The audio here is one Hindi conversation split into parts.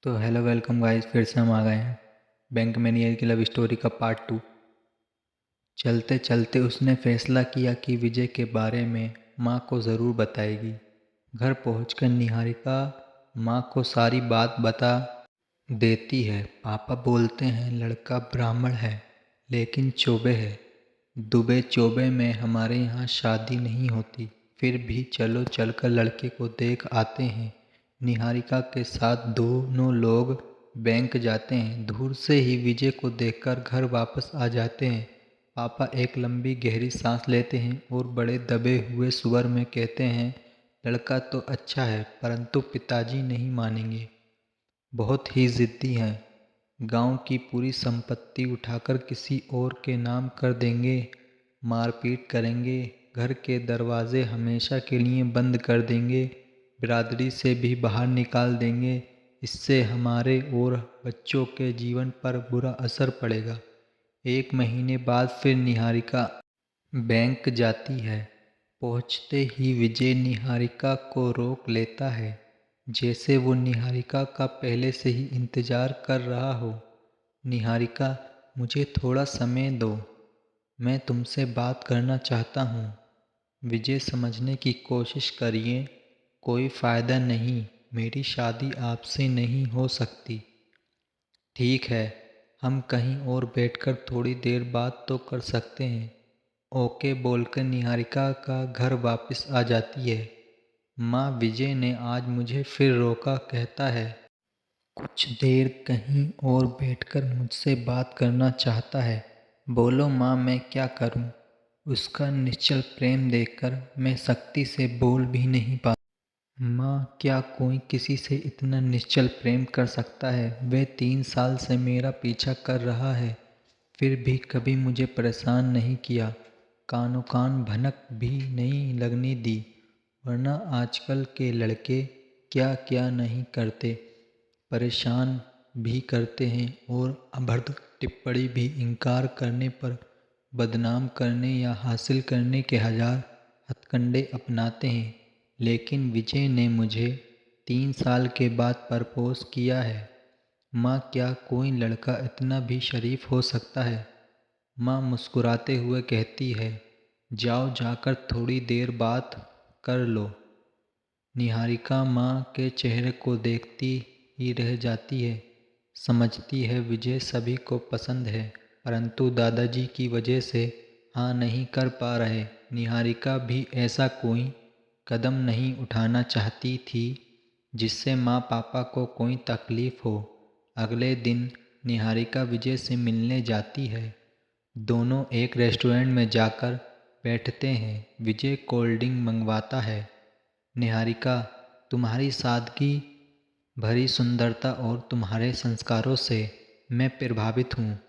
तो हेलो वेलकम गाइस, फिर से हम आ गए हैं बैंक मैनेजर की लव स्टोरी का पार्ट 2। चलते चलते उसने फैसला किया कि विजय के बारे में माँ को ज़रूर बताएगी। घर पहुंचकर निहारिका माँ को सारी बात बता देती है। पापा बोलते हैं लड़का ब्राह्मण है लेकिन चोबे है। दुबे चोबे में हमारे यहाँ शादी नहीं होती, फिर भी चलो चलकर लड़के को देख आते हैं। निहारिका के साथ दोनों लोग बैंक जाते हैं। दूर से ही विजय को देखकर घर वापस आ जाते हैं। पापा एक लंबी गहरी सांस लेते हैं और बड़े दबे हुए स्वर में कहते हैं, लड़का तो अच्छा है परंतु पिताजी नहीं मानेंगे, बहुत ही ज़िद्दी हैं। गांव की पूरी संपत्ति उठाकर किसी और के नाम कर देंगे, मारपीट करेंगे, घर के दरवाजे हमेशा के लिए बंद कर देंगे, बिरादरी से भी बाहर निकाल देंगे। इससे हमारे और बच्चों के जीवन पर बुरा असर पड़ेगा। 1 महीने बाद फिर निहारिका बैंक जाती है। पहुंचते ही विजय निहारिका को रोक लेता है, जैसे वो निहारिका का पहले से ही इंतज़ार कर रहा हो। निहारिका, मुझे थोड़ा समय दो, मैं तुमसे बात करना चाहता हूँ। विजय, समझने की कोशिश करिए, कोई फ़ायदा नहीं, मेरी शादी आपसे नहीं हो सकती। ठीक है, हम कहीं और बैठकर थोड़ी देर बात तो कर सकते हैं। ओके बोलकर निहारिका का घर वापस आ जाती है। माँ, विजय ने आज मुझे फिर रोका, कहता है कुछ देर कहीं और बैठकर मुझसे बात करना चाहता है। बोलो माँ, मैं क्या करूँ? उसका निश्चल प्रेम देखकर मैं सख्ती से बोल भी नहीं पा। माँ, क्या कोई किसी से इतना निश्चल प्रेम कर सकता है? वह 3 साल से मेरा पीछा कर रहा है, फिर भी कभी मुझे परेशान नहीं किया, कानों कान भनक भी नहीं लगने दी। वरना आजकल के लड़के क्या क्या नहीं करते, परेशान भी करते हैं और अभद्र टिप्पणी भी इनकार करने पर बदनाम करने या हासिल करने के हजार हथकंडे अपनाते हैं। लेकिन विजय ने मुझे 3 साल के बाद प्रपोज किया है। माँ, क्या कोई लड़का इतना भी शरीफ हो सकता है? माँ मुस्कुराते हुए कहती है, जाओ जाकर थोड़ी देर बात कर लो। निहारिका माँ के चेहरे को देखती ही रह जाती है। समझती है विजय सभी को पसंद है, परंतु दादाजी की वजह से हाँ नहीं कर पा रहे। निहारिका भी ऐसा कोई कदम नहीं उठाना चाहती थी जिससे माँ पापा को कोई तकलीफ हो। अगले दिन निहारिका विजय से मिलने जाती है। दोनों एक रेस्टोरेंट में जाकर बैठते हैं। विजय कोल्ड ड्रिंक मंगवाता है। निहारिका, तुम्हारी सादगी भरी सुंदरता और तुम्हारे संस्कारों से मैं प्रभावित हूँ।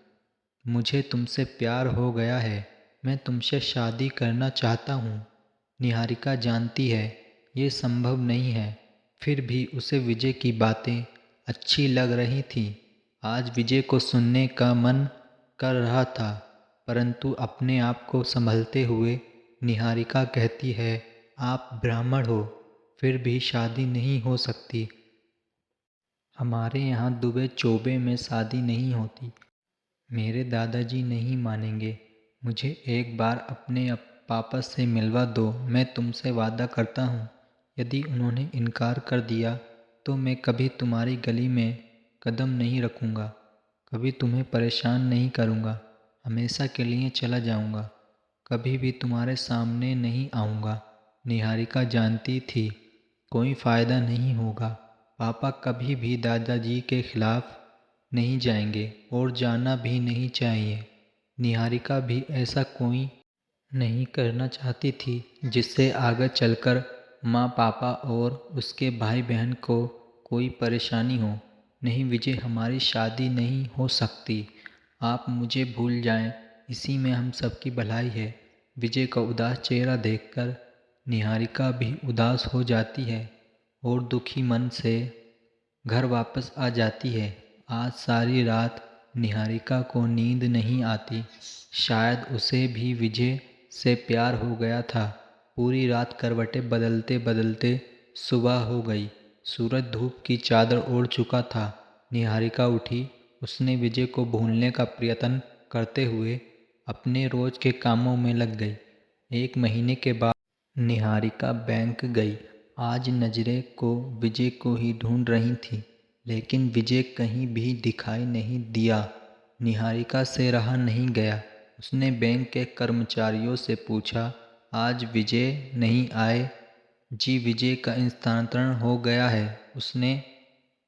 मुझे तुमसे प्यार हो गया है, मैं तुमसे शादी करना चाहता हूँ। निहारिका जानती है ये संभव नहीं है, फिर भी उसे विजय की बातें अच्छी लग रही थीं। आज विजय को सुनने का मन कर रहा था, परंतु अपने आप को संभलते हुए निहारिका कहती है, आप ब्राह्मण हो, फिर भी शादी नहीं हो सकती। हमारे यहाँ दुबे चोबे में शादी नहीं होती। मेरे दादाजी नहीं मानेंगे। मुझे एक बार अपने पापा से मिलवा दो, मैं तुमसे वादा करता हूँ। यदि उन्होंने इनकार कर दिया तो मैं कभी तुम्हारी गली में कदम नहीं रखूँगा, कभी तुम्हें परेशान नहीं करूँगा, हमेशा के लिए चला जाऊँगा, कभी भी तुम्हारे सामने नहीं आऊँगा। निहारिका जानती थी कोई फ़ायदा नहीं होगा। पापा कभी भी दादाजी के खिलाफ नहीं जाएंगे और जाना भी नहीं चाहिए। निहारिका भी ऐसा कोई नहीं करना चाहती थी जिससे आगे चलकर माँ पापा और उसके भाई बहन को कोई परेशानी हो। नहीं विजय, हमारी शादी नहीं हो सकती, आप मुझे भूल जाएं, इसी में हम सबकी भलाई है। विजय का उदास चेहरा देखकर निहारिका भी उदास हो जाती है और दुखी मन से घर वापस आ जाती है। आज सारी रात निहारिका को नींद नहीं आती। शायद उसे भी विजय से प्यार हो गया था। पूरी रात करवटें बदलते बदलते सुबह हो गई। सूरज धूप की चादर ओढ़ चुका था। निहारिका उठी। उसने विजय को भूलने का प्रयत्न करते हुए अपने रोज के कामों में लग गई। 1 महीने के बाद निहारिका बैंक गई। आज नजरें को विजय को ही ढूंढ रही थी, लेकिन विजय कहीं भी दिखाई नहीं दिया। निहारिका से रहा नहीं गया। उसने बैंक के कर्मचारियों से पूछा, आज विजय नहीं आए? जी, विजय का स्थानांतरण हो गया है। उसने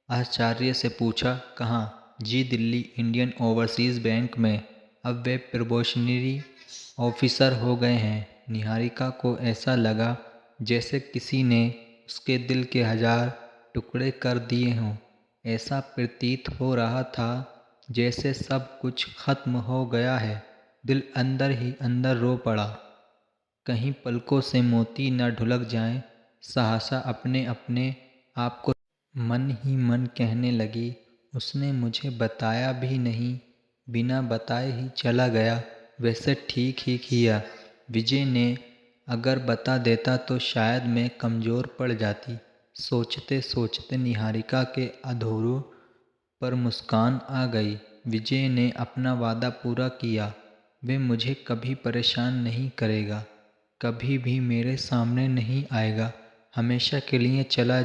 आश्चर्य से पूछा, कहाँ? जी, दिल्ली इंडियन ओवरसीज़ बैंक में। अब वे प्रोबेशनरी ऑफिसर हो गए हैं। निहारिका को ऐसा लगा जैसे किसी ने उसके दिल के 1000 टुकड़े कर दिए हों। ऐसा प्रतीत हो रहा था जैसे सब कुछ खत्म हो गया है। दिल अंदर ही अंदर रो पड़ा। कहीं पलकों से मोती न ढुलक जाएं। सहसा अपने अपने आप को मन ही मन कहने लगी, उसने मुझे बताया भी नहीं, बिना बताए ही चला गया। वैसे ठीक ही किया। विजय ने अगर बता देता तो शायद मैं कमज़ोर पड़ जाती। सोचते सोचते निहारिका के अधरों पर मुस्कान आ गई। विजय ने अपना वादा पूरा किया। वे मुझे कभी परेशान नहीं करेगा, कभी भी मेरे सामने नहीं आएगा, हमेशा के लिए चला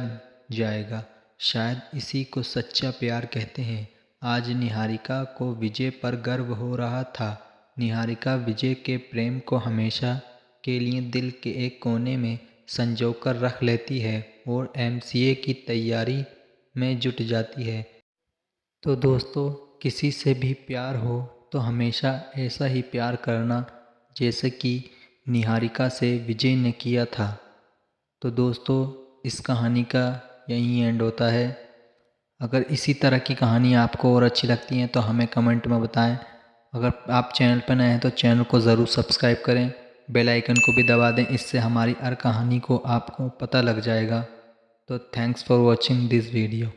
जाएगा। शायद इसी को सच्चा प्यार कहते हैं। आज निहारिका को विजय पर गर्व हो रहा था। निहारिका विजय के प्रेम को हमेशा के लिए दिल के एक कोने में संजोकर रख लेती है और एमसीए की तैयारी में जुट जाती है। तो दोस्तों, किसी से भी प्यार हो तो हमेशा ऐसा ही प्यार करना जैसे कि निहारिका से विजय ने किया था। तो दोस्तों, इस कहानी का यहीं एंड होता है। अगर इसी तरह की कहानी आपको और अच्छी लगती हैं तो हमें कमेंट में बताएं। अगर आप चैनल पर नए हैं तो चैनल को ज़रूर सब्सक्राइब करें, बेल आइकन को भी दबा दें। इससे हमारी हर कहानी को आपको पता लग जाएगा। तो thanks for watching this video.